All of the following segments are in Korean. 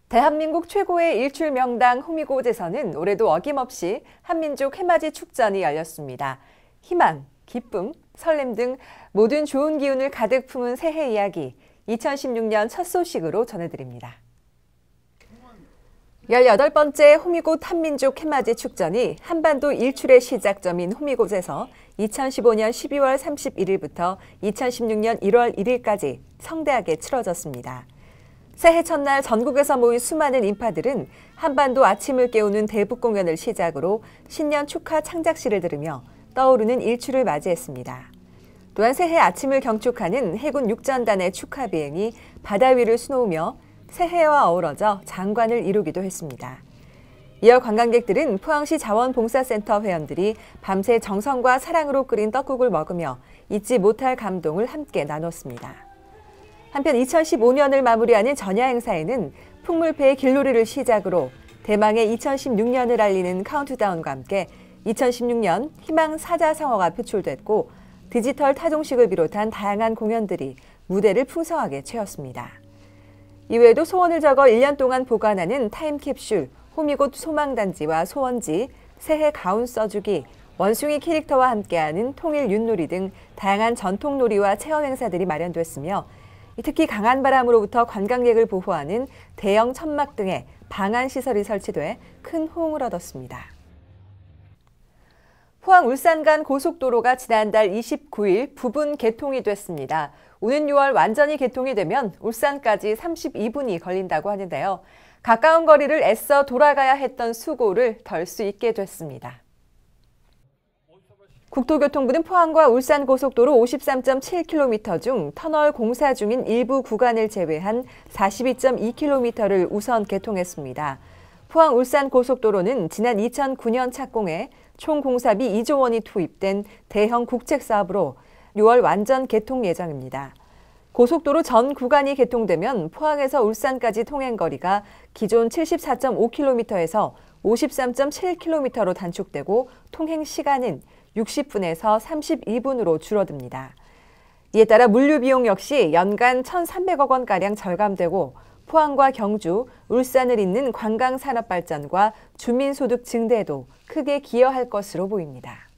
대한민국 최고의 일출 명당 호미곶에서는 올해도 어김없이 한민족 해맞이 축전이 열렸습니다. 희망, 기쁨, 설렘 등 모든 좋은 기운을 가득 품은 새해 이야기, 2016년 첫 소식으로 전해드립니다. 18번째 호미곶 한민족 해맞이 축전이 한반도 일출의 시작점인 호미곶에서 2015년 12월 31일부터 2016년 1월 1일까지 성대하게 치러졌습니다. 새해 첫날 전국에서 모인 수많은 인파들은 한반도 아침을 깨우는 대북 공연을 시작으로 신년 축하 창작시를 들으며 떠오르는 일출을 맞이했습니다. 또한 새해 아침을 경축하는 해군 육전단의 축하 비행이 바다 위를 수놓으며 새해와 어우러져 장관을 이루기도 했습니다. 이어 관광객들은 포항시 자원봉사센터 회원들이 밤새 정성과 사랑으로 끓인 떡국을 먹으며 잊지 못할 감동을 함께 나눴습니다. 한편 2015년을 마무리하는 전야 행사에는 풍물패의 길놀이를 시작으로 대망의 2016년을 알리는 카운트다운과 함께 2016년 희망 사자성어가 표출됐고 디지털 타종식을 비롯한 다양한 공연들이 무대를 풍성하게 채웠습니다. 이외에도 소원을 적어 1년 동안 보관하는 타임캡슐, 호미곶 소망단지와 소원지, 새해 가운 써주기, 원숭이 캐릭터와 함께하는 통일 윷놀이 등 다양한 전통놀이와 체험 행사들이 마련됐으며 특히 강한 바람으로부터 관광객을 보호하는 대형 천막 등의 방한시설이 설치돼 큰 호응을 얻었습니다. 포항 울산 간 고속도로가 지난달 29일 부분 개통이 됐습니다. 오는 6월 완전히 개통이 되면 울산까지 32분이 걸린다고 하는데요. 가까운 거리를 애써 돌아가야 했던 수고를 덜 수 있게 됐습니다. 국토교통부는 포항과 울산 고속도로 53.7km 중 터널 공사 중인 일부 구간을 제외한 42.2km를 우선 개통했습니다. 포항 울산 고속도로는 지난 2009년 착공해 총 공사비 2조 원이 투입된 대형 국책 사업으로 6월 완전 개통 예정입니다. 고속도로 전 구간이 개통되면 포항에서 울산까지 통행 거리가 기존 74.5km에서 53.7km로 단축되고 통행 시간은 60분에서 32분으로 줄어듭니다. 이에 따라 물류 비용 역시 연간 1,300억 원가량 절감되고 포항과 경주, 울산을 잇는 관광산업 발전과 주민소득 증대에도 크게 기여할 것으로 보입니다.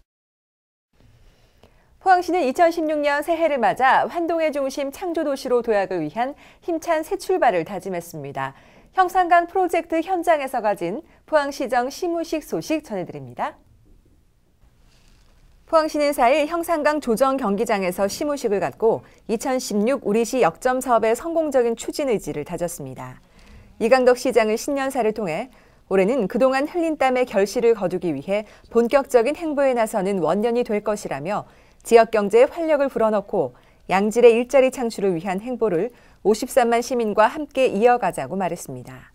포항시는 2016년 새해를 맞아 환동의 중심 창조도시로 도약을 위한 힘찬 새 출발을 다짐했습니다. 형산강 프로젝트 현장에서 가진 포항시정 시무식 소식 전해드립니다. 포항시는 4일 형산강 조정 경기장에서 시무식을 갖고 2016 우리시 역점 사업의 성공적인 추진 의지를 다졌습니다. 이강덕 시장은 신년사를 통해 올해는 그동안 흘린 땀의 결실을 거두기 위해 본격적인 행보에 나서는 원년이 될 것이라며 지역 경제에 활력을 불어넣고 양질의 일자리 창출을 위한 행보를 53만 시민과 함께 이어가자고 말했습니다.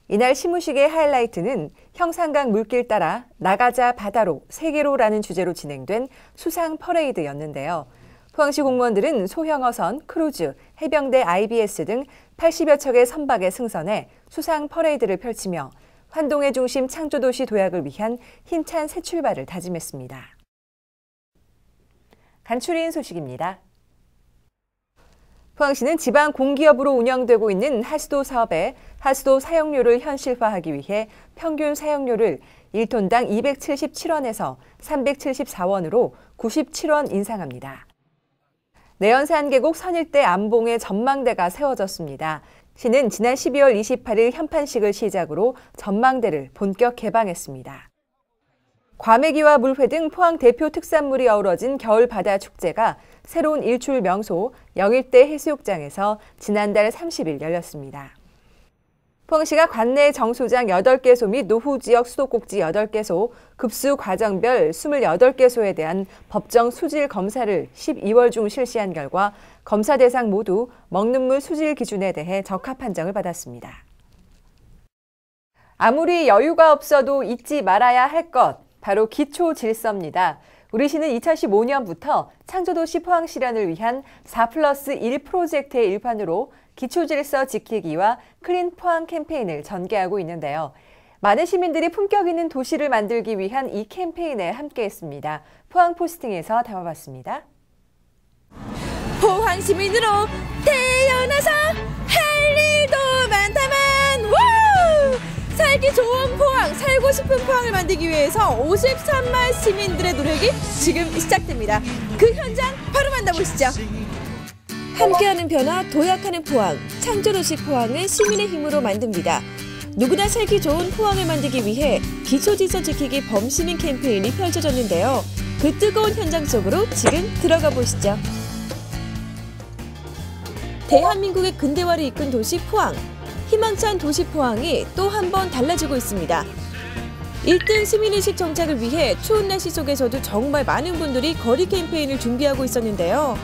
이날 시무식의 하이라이트는 형산강 물길 따라 나가자 바다로 세계로라는 주제로 진행된 수상 퍼레이드였는데요. 포항시 공무원들은 소형어선, 크루즈, 해병대 IBS 등 80여 척의 선박에 승선해 수상 퍼레이드를 펼치며 환동의 중심 창조도시 도약을 위한 힘찬 새 출발을 다짐했습니다. 간추린 소식입니다. 포항시는 지방 공기업으로 운영되고 있는 하수도 사업에 하수도 사용료를 현실화하기 위해 평균 사용료를 1톤당 277원에서 374원으로 97원 인상합니다. 내연산 계곡 선일대 암봉에 전망대가 세워졌습니다. 시는 지난 12월 28일 현판식을 시작으로 전망대를 본격 개방했습니다. 과메기와 물회 등 포항 대표 특산물이 어우러진 겨울 바다 축제가 새로운 일출 명소 영일대 해수욕장에서 지난달 30일 열렸습니다. 포항시가 관내 정수장 8개소 및 노후 지역 수도꼭지 8개소, 급수 과정별 28개소에 대한 법정 수질 검사를 12월 중 실시한 결과 검사 대상 모두 먹는 물 수질 기준에 대해 적합 판정을 받았습니다. 아무리 여유가 없어도 잊지 말아야 할 것, 바로 기초 질서입니다. 우리시는 2015년부터 창조도시 포항 실현을 위한 4+1 프로젝트의 일환으로 기초질서 지키기와 클린 포항 캠페인을 전개하고 있는데요. 많은 시민들이 품격 있는 도시를 만들기 위한 이 캠페인에 함께했습니다. 포항 포스팅에서 담아봤습니다. 포항 시민으로 태어나서 할 일도 많다만 포항을 만들기 위해서 53만 시민들의 노력이 지금 시작됩니다. 그 현장 바로 만나보시죠. 함께하는 변화, 도약하는 포항, 창조도시 포항을 시민의 힘으로 만듭니다. 누구나 살기 좋은 포항을 만들기 위해 기초질서 지키기 범시민 캠페인이 펼쳐졌는데요. 그 뜨거운 현장 속으로 지금 들어가 보시죠. 대한민국의 근대화를 이끈 도시 포항. 희망찬 도시 포항이 또 한 번 달라지고 있습니다. 1등 시민의식 정착을 위해 추운 날씨 속에서도 정말 많은 분들이 거리 캠페인을 준비하고 있었는데요.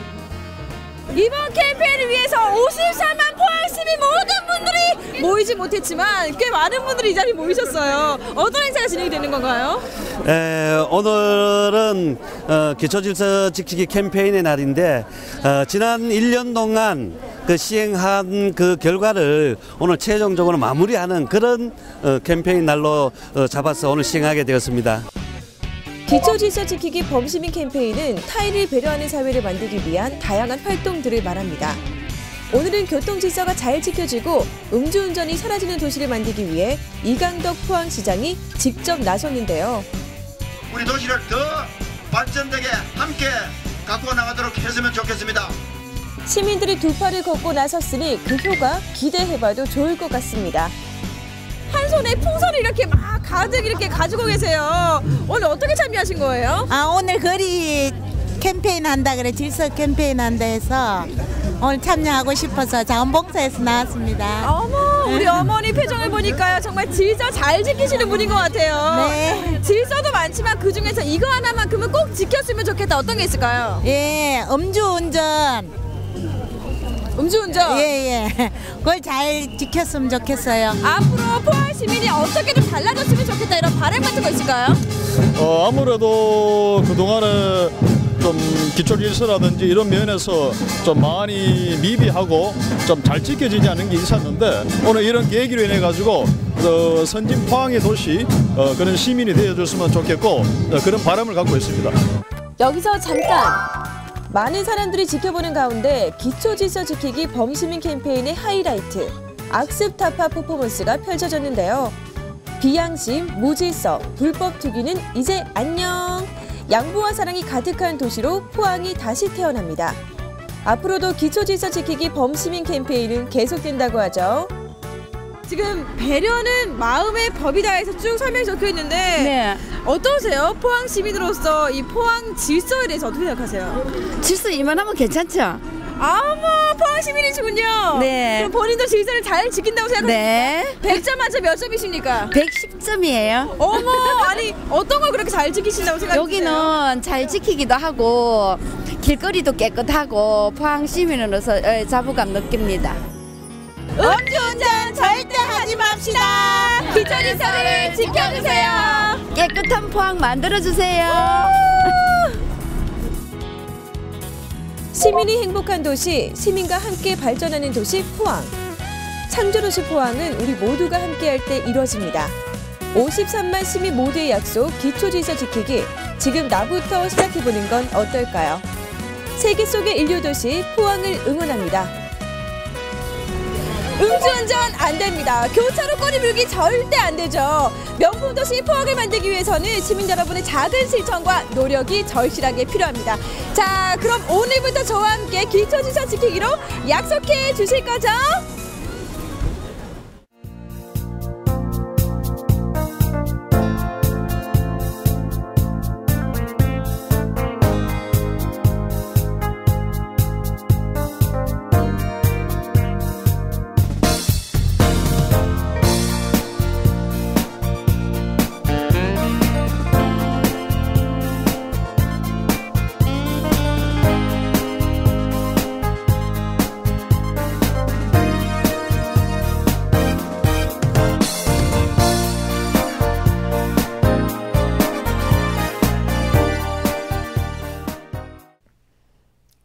이번 캠페인을 위해서 54만 포항 시민 모든 분들이 모이지 못했지만 꽤 많은 분들이 이 자리에 모이셨어요. 어떤 행사가 진행이 되는 건가요? 오늘은 기초질서 지키기 캠페인의 날인데 지난 1년 동안 그 시행한 그 결과를 오늘 최종적으로 마무리하는 그런 캠페인 날로 잡아서 오늘 시행하게 되었습니다. 기초질서 지키기 범시민 캠페인은 타인을 배려하는 사회를 만들기 위한 다양한 활동들을 말합니다. 오늘은 교통질서가 잘 지켜지고 음주운전이 사라지는 도시를 만들기 위해 이강덕 포항시장이 직접 나섰는데요. 우리 도시를 더 발전되게 함께 갖고 나가도록 했으면 좋겠습니다. 시민들이 두 팔을 걷고 나섰으니 그 효과 기대해봐도 좋을 것 같습니다. 한 손에 풍선을 이렇게 막 가득 이렇게 가지고 계세요. 오늘 어떻게 참여하신 거예요? 오늘 거리 캠페인 한다 그래, 질서 캠페인 한다 해서 오늘 참여하고 싶어서 자원봉사에서 나왔습니다. 어머, 우리 어머니 표정을 보니까요, 정말 질서 잘 지키시는 분인 것 같아요. 네. 질서도 많지만 그 중에서 이거 하나만큼은 꼭 지켰으면 좋겠다. 어떤 게 있을까요? 예, 음주운전. 음주운전. 예. 그걸 잘 지켰으면 좋겠어요. 앞으로 포항 시민이 어떻게 좀 달라졌으면 좋겠다, 이런 바람 같은 거 있을까요? 아무래도 그동안에 좀 기초질서라든지 이런 면에서 좀 많이 미비하고 좀 잘 지켜지지 않은 게 있었는데, 오늘 이런 계기로 인해 가지고 선진 포항의 도시 그런 시민이 되어줬으면 좋겠고 그런 바람을 갖고 있습니다. 여기서 잠깐! 많은 사람들이 지켜보는 가운데 기초질서 지키기 범시민 캠페인의 하이라이트, 악습 타파 퍼포먼스가 펼쳐졌는데요. 비양심, 무질서, 불법 투기는 이제 안녕! 양보와 사랑이 가득한 도시로 포항이 다시 태어납니다. 앞으로도 기초질서 지키기 범시민 캠페인은 계속된다고 하죠. 지금 배려는 마음의 법이다에서 쭉 설명이 적혀 있는데, 네. 어떠세요? 포항 시민으로서 이 포항 질서에 대해서 어떻게 생각하세요? 질서 이만하면 괜찮죠? 아무 포항 시민이시군요. 네. 그럼 본인도 질서를 잘 지킨다고 생각하십니까? 네. 100점 만점 몇 점이십니까? 110점이에요. 어머, 아니 어떤 걸 그렇게 잘 지키신다고 생각하세요? 여기는 잘 지키기도 하고 길거리도 깨끗하고 포항 시민으로서 자부감 느낍니다. 음주운전 절대 하지 맙시다. 기초질서를 지켜주세요. 깨끗한 포항 만들어주세요. 시민이 행복한 도시, 시민과 함께 발전하는 도시 포항. 창조도시 포항은 우리 모두가 함께할 때 이루어집니다. 53만 시민 모두의 약속, 기초질서 지키기. 지금 나부터 시작해보는 건 어떨까요? 세계 속의 인류도시 포항을 응원합니다. 음주운전 안 됩니다. 교차로 꼬리물기 절대 안 되죠. 명품도시 포항을 만들기 위해서는 시민 여러분의 작은 실천과 노력이 절실하게 필요합니다. 자, 그럼 오늘부터 저와 함께 기초질서 지키기로 약속해 주실 거죠?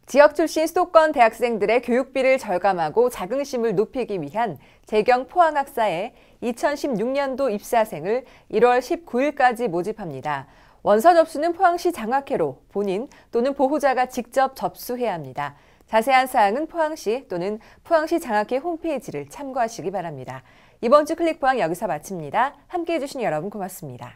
지역 출신 수도권 대학생들의 교육비를 절감하고 자긍심을 높이기 위한 재경 포항학사에 2016년도 입사생을 1월 19일까지 모집합니다. 원서 접수는 포항시 장학회로 본인 또는 보호자가 직접 접수해야 합니다. 자세한 사항은 포항시 또는 포항시 장학회 홈페이지를 참고하시기 바랍니다. 이번 주 클릭포항 여기서 마칩니다. 함께해 주신 여러분 고맙습니다.